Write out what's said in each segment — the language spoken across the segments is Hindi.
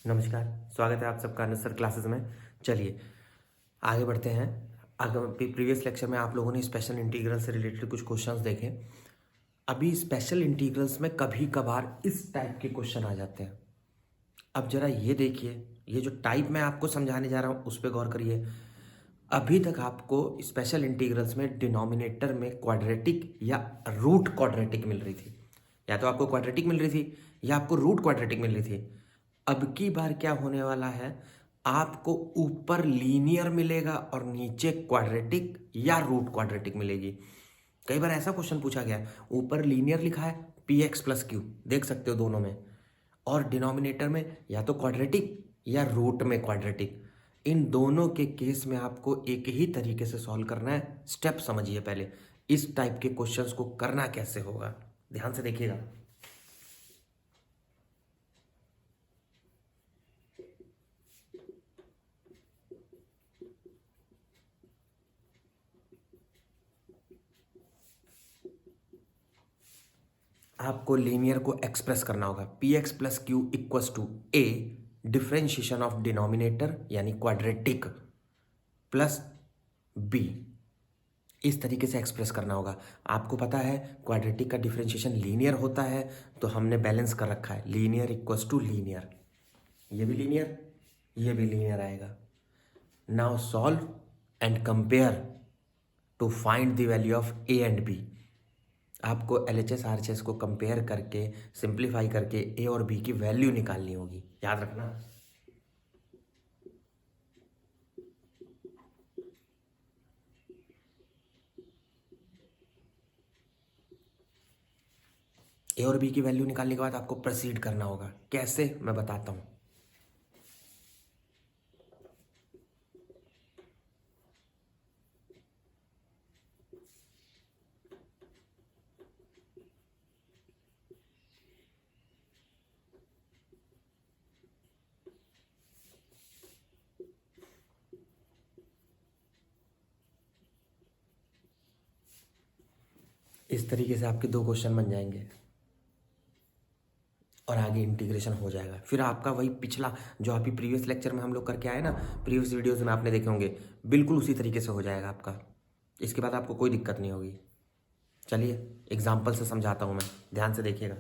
नमस्कार, स्वागत है आप सबका नसर क्लासेस में। चलिए आगे बढ़ते हैं। प्रीवियस लेक्चर में आप लोगों ने स्पेशल इंटीग्रल से रिलेटेड कुछ क्वेश्चंस देखे। अभी स्पेशल इंटीग्रल्स में कभी कभार इस टाइप के क्वेश्चन आ जाते हैं। अब जरा ये देखिए, ये जो टाइप मैं आपको समझाने जा रहा हूँ उस पर गौर करिए। अभी तक आपको स्पेशल इंटीग्रल्स में डिनोमिनेटर में क्वाड्रेटिक या रूट क्वाड्रेटिक मिल रही थी, या तो आपको क्वाड्रेटिक मिल रही थी या आपको रूट क्वाड्रेटिक मिल रही थी। अब की बार क्या होने वाला है, आपको ऊपर लीनियर मिलेगा और नीचे क्वाड्रेटिक या रूट क्वाड्रेटिक मिलेगी। कई बार ऐसा क्वेश्चन पूछा गया, ऊपर लीनियर लिखा है पी एक्स प्लस क्यू, देख सकते हो दोनों में, और डिनोमिनेटर में या तो क्वाड्रेटिक या रूट में क्वाड्रेटिक। इन दोनों के केस में आपको एक ही तरीके से सॉल्व करना है। स्टेप समझिए पहले, इस टाइप के क्वेश्चंस को करना कैसे होगा, ध्यान से देखिएगा। आपको लीनियर को एक्सप्रेस करना होगा, p x plus q equals to a differentiation of denominator यानी क्वाड्रेटिक प्लस बी, इस तरीके से एक्सप्रेस करना होगा। आपको पता है क्वाड्रेटिक का डिफरेंशिएशन लीनियर होता है, तो हमने बैलेंस कर रखा है, लीनियर इक्वस टू लीनियर, ये भी लीनियर ये भी लीनियर आएगा। Now solve and compare to find the value of a and b. आपको एलएचएस आरएचएस को कंपेयर करके सिंप्लीफाई करके ए और बी की वैल्यू निकालनी होगी, याद रखना। ए और बी की वैल्यू निकालने के बाद आपको प्रोसीड करना होगा। कैसे, मैं बताता हूं। इस तरीके से आपके दो क्वेश्चन बन जाएंगे और आगे इंटीग्रेशन हो जाएगा। फिर आपका वही पिछला जो अभी प्रीवियस लेक्चर में हम लोग करके आए ना, प्रीवियस वीडियोस में आपने देखे होंगे, बिल्कुल उसी तरीके से हो जाएगा आपका। इसके बाद आपको कोई दिक्कत नहीं होगी। चलिए एग्जाम्पल से समझाता हूँ मैं, ध्यान से देखिएगा।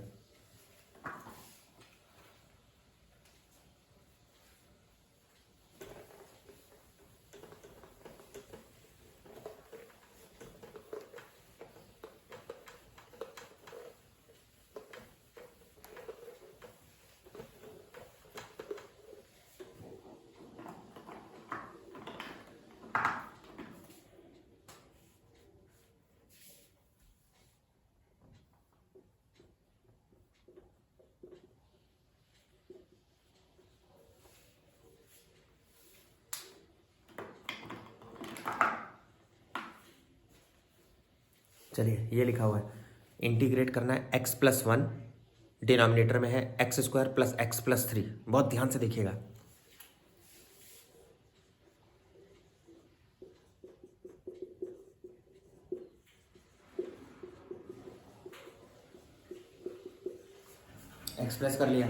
चलिए ये लिखा हुआ है, इंटीग्रेट करना है एक्स प्लस वन, डिनोमिनेटर में है x square plus x plus three. बहुत ध्यान से देखिएगा। एक्सप्रेस कर लिया,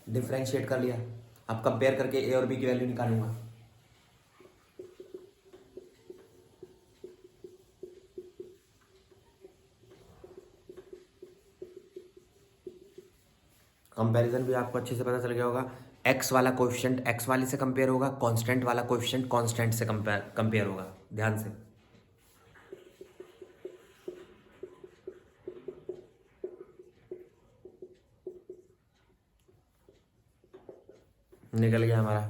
डिफ्रेंशिएट कर लिया। अब कंपेयर करके ए और बी की वैल्यू निकालूंगा। कंपैरिजन भी आपको अच्छे से पता चल गया होगा। एक्स वाला कोएफिशिएंट एक्स वाले से कंपेयर होगा, कांस्टेंट वाला कोएफिशिएंट कांस्टेंट से कंपेयर होगा, ध्यान से। निकल गया हमारा,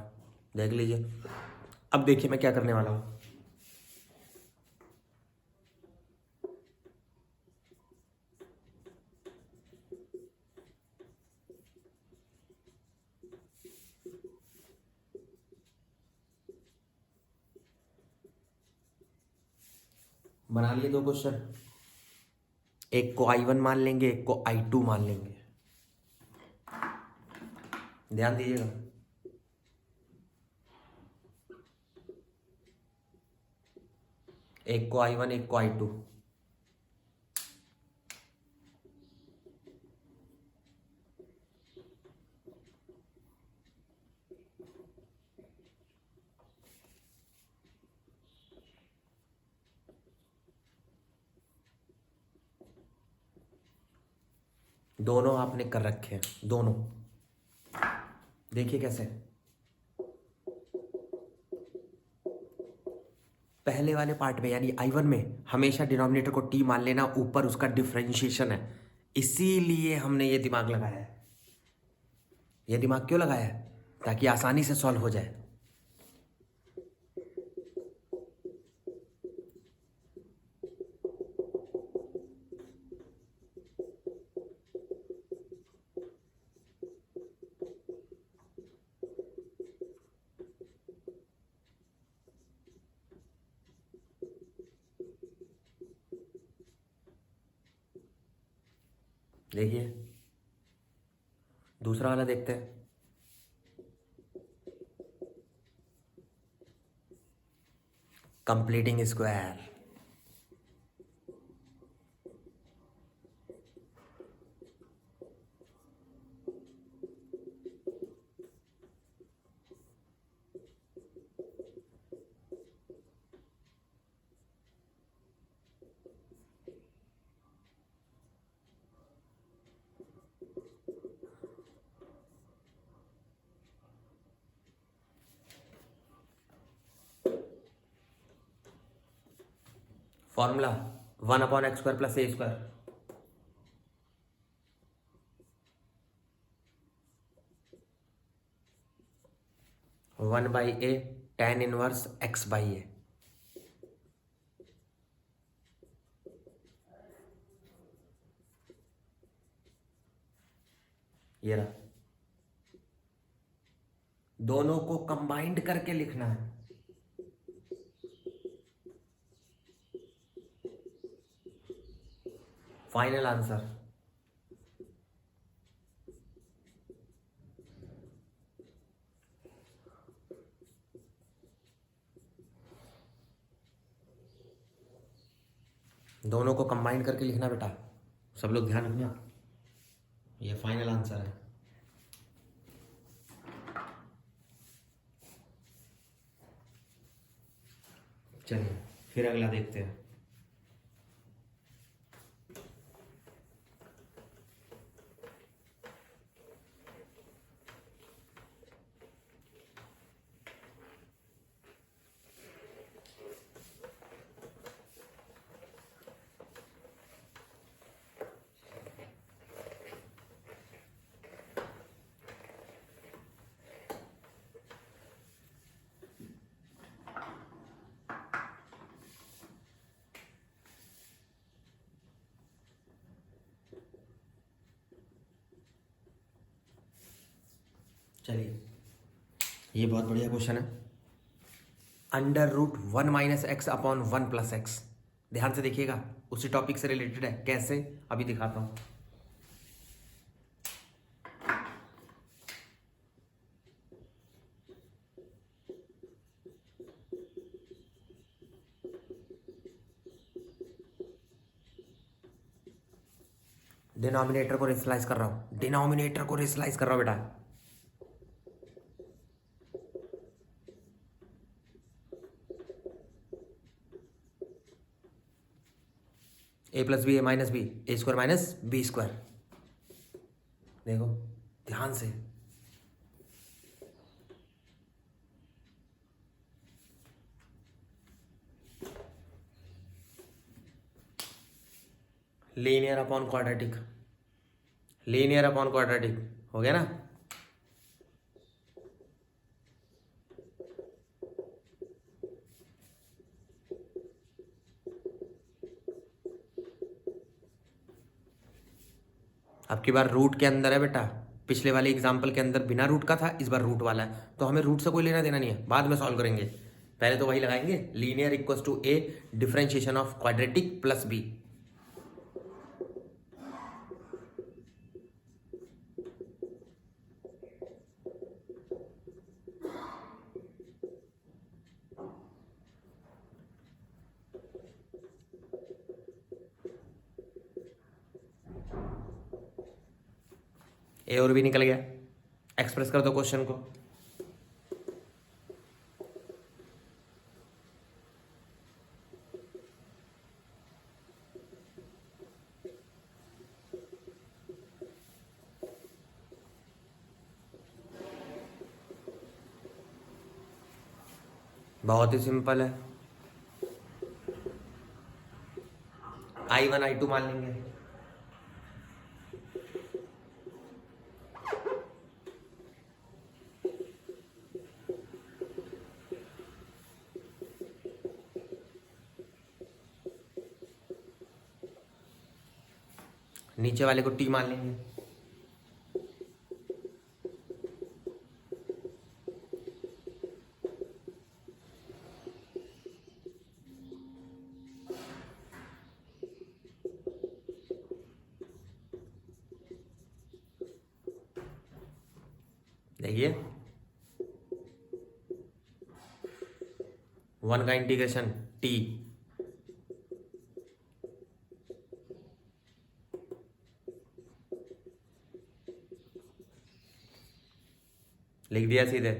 देख लीजिए। अब देखिए मैं क्या करने वाला हूँ। बना लिए दो क्वेश्चन, एक को I1 मान लेंगे, एक को I2 मान लेंगे। ध्यान दीजिएगा। एक को I1 एक को I2। दोनों आपने कर रखे हैं, दोनों। देखिए कैसे, पहले वाले पार्ट में यानी I1 में हमेशा डिनोमिनेटर को t मान लेना, ऊपर उसका डिफरेंशिएशन है, इसीलिए हमने ये दिमाग लगाया है। ये दिमाग क्यों लगाया है? ताकि आसानी से सॉल्व हो जाए। देखिए दूसरा वाला देखते हैं। Completing square, formula 1/x² + a²। 1/a tan inverse x/a। ये रहा, दोनों को कंबाइंड करके लिखना है। फाइनल आंसर दोनों को कंबाइन करके लिखना बेटा, सब लोग ध्यान रखना, ये फाइनल आंसर है। चलिए फिर अगला देखते हैं। चलिए ये बहुत बढ़िया क्वेश्चन है। √1 - x अपॉन 1 + x। ध्यान से देखिएगा, उसी टॉपिक से रिलेटेड है। कैसे, अभी दिखाता हूं। डिनोमिनेटर को रेशनलाइज कर रहा हूं, डिनोमिनेटर को रेशनलाइज कर रहा हूं बेटा। a + b a - b a² - b²। देखो ध्यान से, linear upon quadratic, linear upon quadratic हो गया ना। अब की बार रूट के अंदर है बेटा, पिछले वाले एग्जाम्पल के अंदर बिना रूट का था, इस बार रूट वाला है, तो हमें रूट से कोई लेना देना नहीं है, बाद में सॉल्व करेंगे। पहले तो वही लगाएंगे, linear equals to a differentiation of quadratic plus b। A और भी निकल गया। एक्सप्रेस कर दो क्वेश्चन को। बहुत ही सिंपल है, I1 I2 मान लेंगे। नीचे वाले को T मान लेंगे। देखिए 1 का इंटीग्रेशन T, लिख दिया सीधे।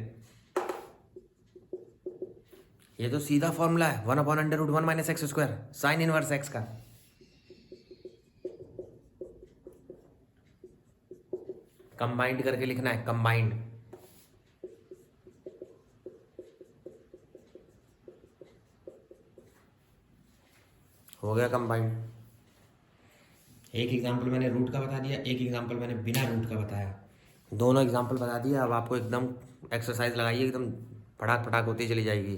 ये तो सीधा फॉर्मूला है, 1/√1 minus x square, sine inverse x का। कंबाइंड करके लिखना है, कंबाइंड। हो गया कंबाइंड। एक एग्जाम्पल मैंने रूट का बता दिया, एक एग्जाम्पल मैंने बिना रूट का बताया, दोनों एग्जाम्पल बता दिया। अब आपको एकदम एक्सरसाइज लगाइए, एकदम फटाक फटाक होती चली जाएगी।